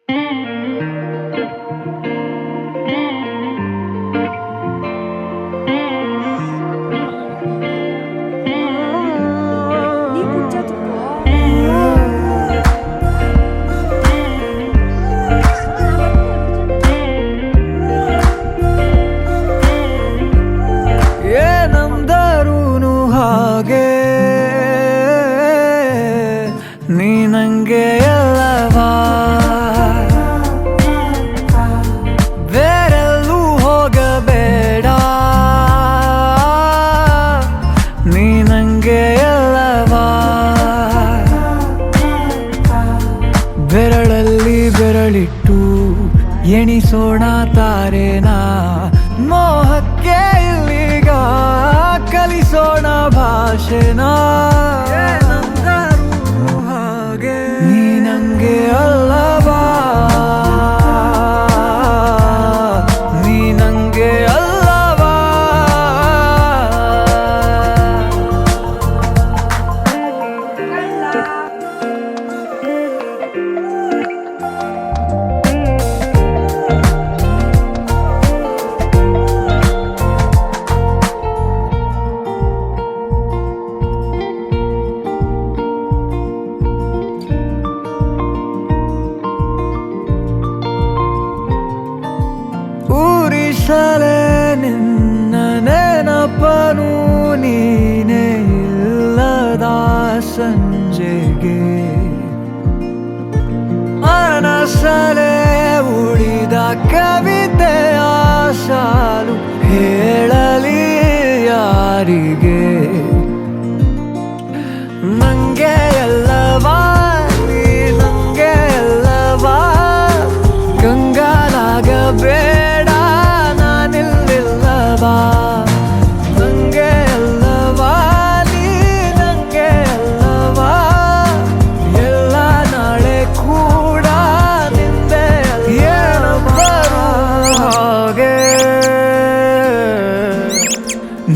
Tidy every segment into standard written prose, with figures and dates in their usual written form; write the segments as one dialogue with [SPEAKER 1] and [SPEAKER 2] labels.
[SPEAKER 1] 네 문자 듣고
[SPEAKER 2] ಏನಂದರೂನು ಹಾಗೆ ನೀ ನಂಗೆ ಎಲ್ಲವಾ ಬೇರೆಲ್ಲೂ ಹೋಗಬೇಡ ನೀ ನಂಗೆ ಎಲ್ಲವಾ ಬೆರಳಲ್ಲಿ ಬೆರಳಿಟ್ಟು ಎಣಿಸೋಣ ತಾರೇನಾ ಮೋಹಕ್ಕೆ ಇಲ್ಲಿಗ ಕಲಿಸೋಣ ಭಾಷೆನಾ ಹಾಗೆ ನೀ ನಂಗೆ ಅಲ್ಲವಾ ನೀ ನಂಗೆ ಅಲ್ಲವಾ ಊರಿಸಲೇ ನಿನ್ನ ನೆನಪನು ನೀನೇ ಇಲ್ಲದ ಸಂಜೆಗೆ ಅನಸಲೇ ಉಳಿದ ಕವಿತೆಯ ಸಾಲು ಹೇಳಲಿ ಯಾರಿಗೆ ನಂಗೆ ಎಲ್ಲವಾ ನೀ ನಂಗೆ ಎಲ್ಲವಾ ಕಂಗಾಲಾಗಬೇಡ ನಾನಿಲ್ಲಿಲ್ಲವಾ ನಂಗೆ ಎಲ್ಲವಾ ನೀ ನಂಗೆ ಎಲ್ಲವಾ ಎಲ್ಲ ನಾಳೆ ಕೂಡ ನಿಂದೆ ಏನಬ್ಬರು ಹಾಗೆ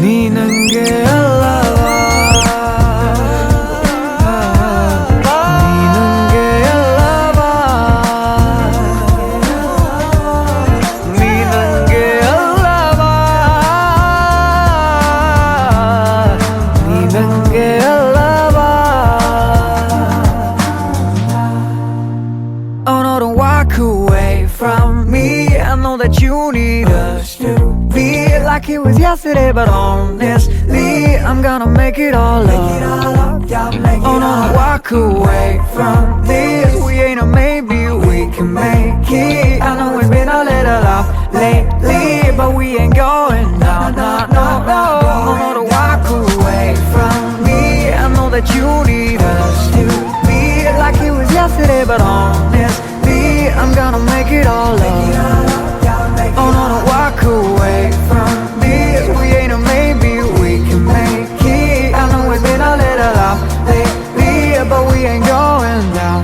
[SPEAKER 2] ನೀ ನಂಗೆ ಅಲ್ಲವಾ ನೀ ನಂಗೆ ಅಲ್ಲವಾ ನೀ ನಂಗೆ ಅಲ್ಲವಾ ನೀ ನಂಗೆ ಅಲ್ಲವಾ Oh no, don't walk away from me. I know that you need us to be like it was yesterday, but honestly, I'm gonna make it all up. Oh no, don't walk away from this. We ain't a maybe, we can make it. I know it's been a little off lately, but we ain't going down, no, no, no. Oh no, don't walk away from me. I know that you need us to be like it was yesterday, but honestly, I'm gonna make it all up. Oh no, don't walk away from this. We ain't a maybe, we can make it. I know it's been a little off lately, but we ain't going down.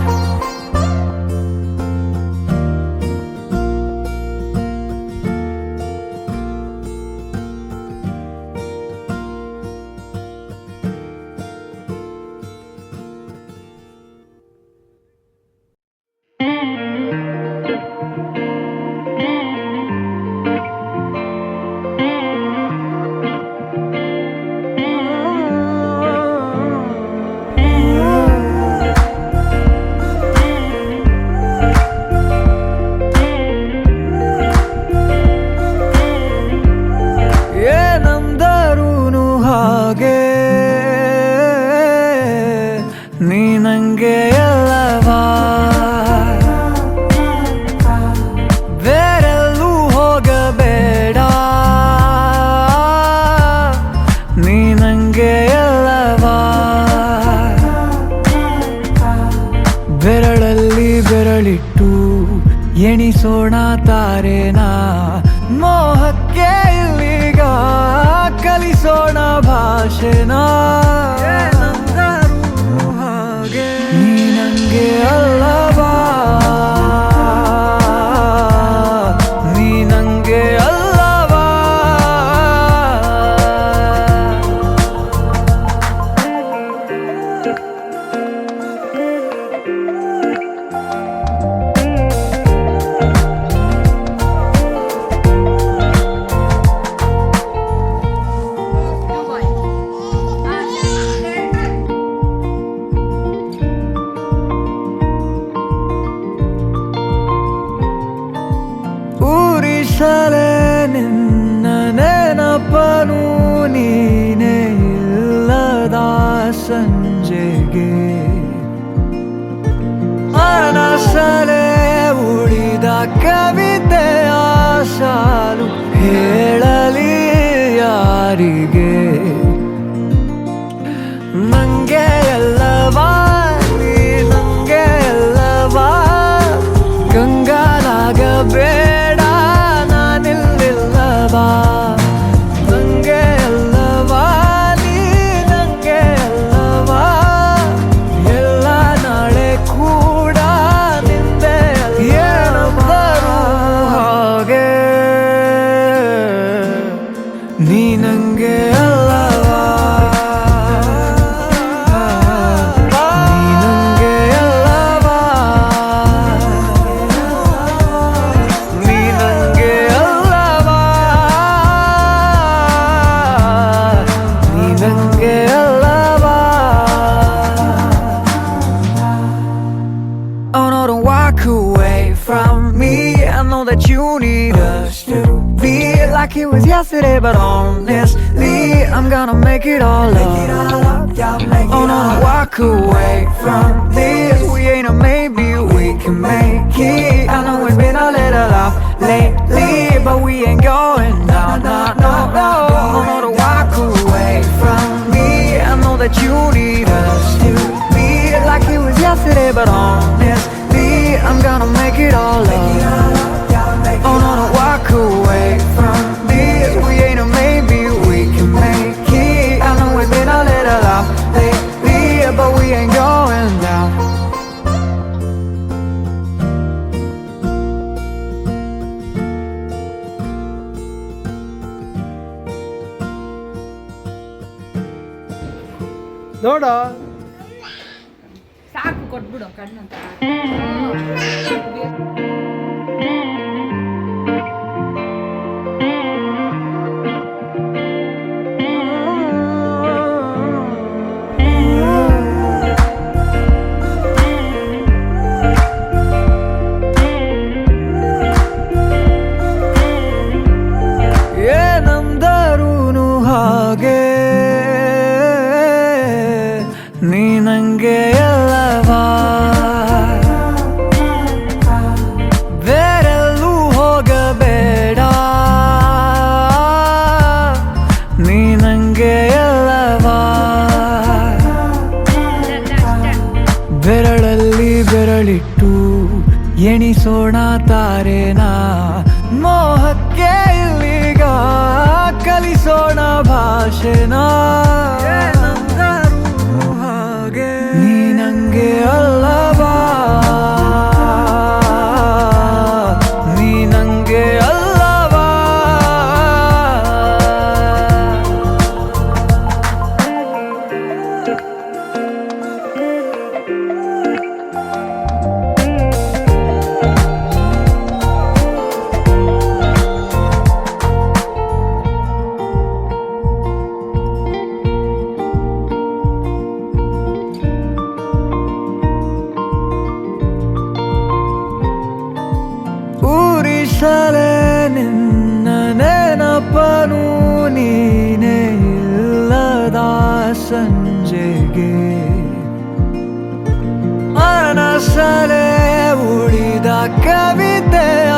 [SPEAKER 2] ಏನಂದರೂನು ಹಾಗೆ ನೀ ನಂಗೆ ಎಲ್ಲವಾ ಬೇರೆಲ್ಲೂ ಹೋಗಬೇಡ ನೀ ನಂಗೆ ಎಲ್ಲವಾ ಬೆರಳಲ್ಲಿ ಬೆರಳಿಟ್ಟು ಎಣಿಸೋಣ ತಾರೇನಾ ಮೋಹಕ್ಕೆ ಇಲ್ಲಿಗ ಕಲಿಸೋಣ ಭಾಷೆನಾ ಹಾಗೆ ನೀ ನಂಗೆ ಅಲ್ಲವಾ ನೀ ನಂಗೆ ಅಲ್ಲವಾ ಯಾರಿಗೆ ನಂಗೆ ಎಲ್ಲವಾ ನೀ ನಂಗೆ ಎಲ್ಲವಾ ಕಂಗಾಲಾಗಬೇಡ ನಾನಿಲ್ಲಿಲ್ಲವಾ ನಂಗೆ ಎಲ್ಲವಾ ನೀ ನಂಗೆ ಎಲ್ಲವಾ ಎಲ್ಲ ನಾಳೆ ಕೂಡ ನಿಂದೆ ಏನಂದರೂ ಹಾಗೆ ನೀ ನಂಗೆ ಅಲ್ಲವಾ ನೀ ನಂಗೆ ಅಲ್ಲವಾ ನೀ ನಂಗೆ ಅಲ್ಲವಾ ನೀ ನಂಗೆ ಅಲ್ಲವಾ Oh no, don't walk away from me. I know that you need us to be like it was yesterday, but honestly, I'm gonna make it all up. Oh no, don't walk away from this. We ain't a maybe, we can make it. I know it's been a little off lately, but we ain't going down. No, no, no. Oh no, don't walk away from me. I know that you need us to be like it was yesterday, but honestly, I'm gonna make it all up. Oh no, don't walk away from this. We ain't a maybe, we can make it. I know it's been a little off lately, but we ain't going down.
[SPEAKER 3] ನೋಡ
[SPEAKER 1] ಸಾಕು ಕೊಟ್ಬಿಡು ಕಣ್ಣಂತ
[SPEAKER 2] ಏನಂದರೂನು ಹಾಗೆ ನೀ ನಂಗೆ ಎಲ್ಲವಾ ಬೇರೆಲ್ಲೂ ಹೋಗಬೇಡ ನೀ ನಂಗೆ ಎಲ್ಲವಾ ಬೆರಳಲ್ಲಿ ಬೆರಳಿಟ್ಟು ಎಣಿಸೋಣ ತಾರೇನಾ ಮೋಹಕ್ಕೆ ಇಲ್ಲಿಗ ಕಲಿಸೋಣ ಭಾಷೆನಾ ಹಾಗೆ ನೀ ನಂಗೆ ಅಲ್ಲವಾ ನೀ ನಂಗೆ ಅಲ್ಲವಾ ಊರಿಸಲೇ ನಿನ್ನ ನೆನಪನು ನೀನೇ ಇಲ್ಲದ ಸಂಜೆಗೆ ಮನಸಲೇ ಉಳಿದ ಕವಿತೆಯ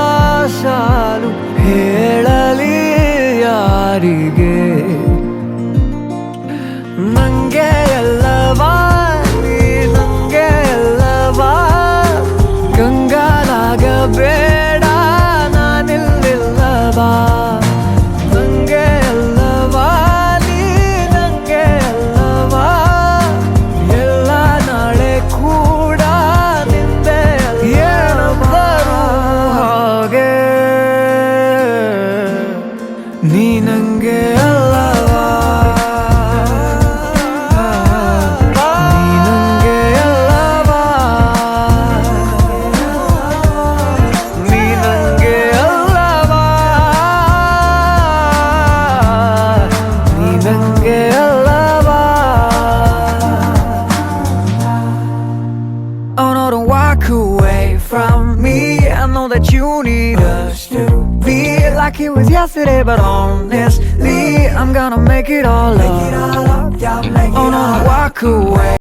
[SPEAKER 2] ಸಾಲು ಹೇಳಲಿ ಯಾರಿಗೆ ನಂಗೆ ಎಲ್ಲವಾ ನೀ ನಂಗೆ ಎಲ್ಲವಾ ಕಂಗಾಲಾಗಬೇಡ ನಾನಿಲ್ಲಿಲ್ಲವಾ ನಂಗೆ ಎಲ್ಲವಾ ನೀ ನಂಗೆ ಎಲ್ಲವಾ ಎಲ್ಲ ನಾಳೆ ಕೂಡ ನಿಂದೆ ಏನಂದರೂ ಹಾಗೆ ನೀ ನಂಗೆ ಅಲ್ಲವಾ ನೀ ನಂಗೆ ಅಲ್ಲವಾ ನೀ ನಂಗೆ ಅಲ್ಲವಾ ನೀ ನಂಗೆ ಅಲ್ಲವಾ Oh no, don't walk away from me. I know that you need us to be like it was yesterday, but honestly, I'm gonna make it all up. Oh no, don't walk away.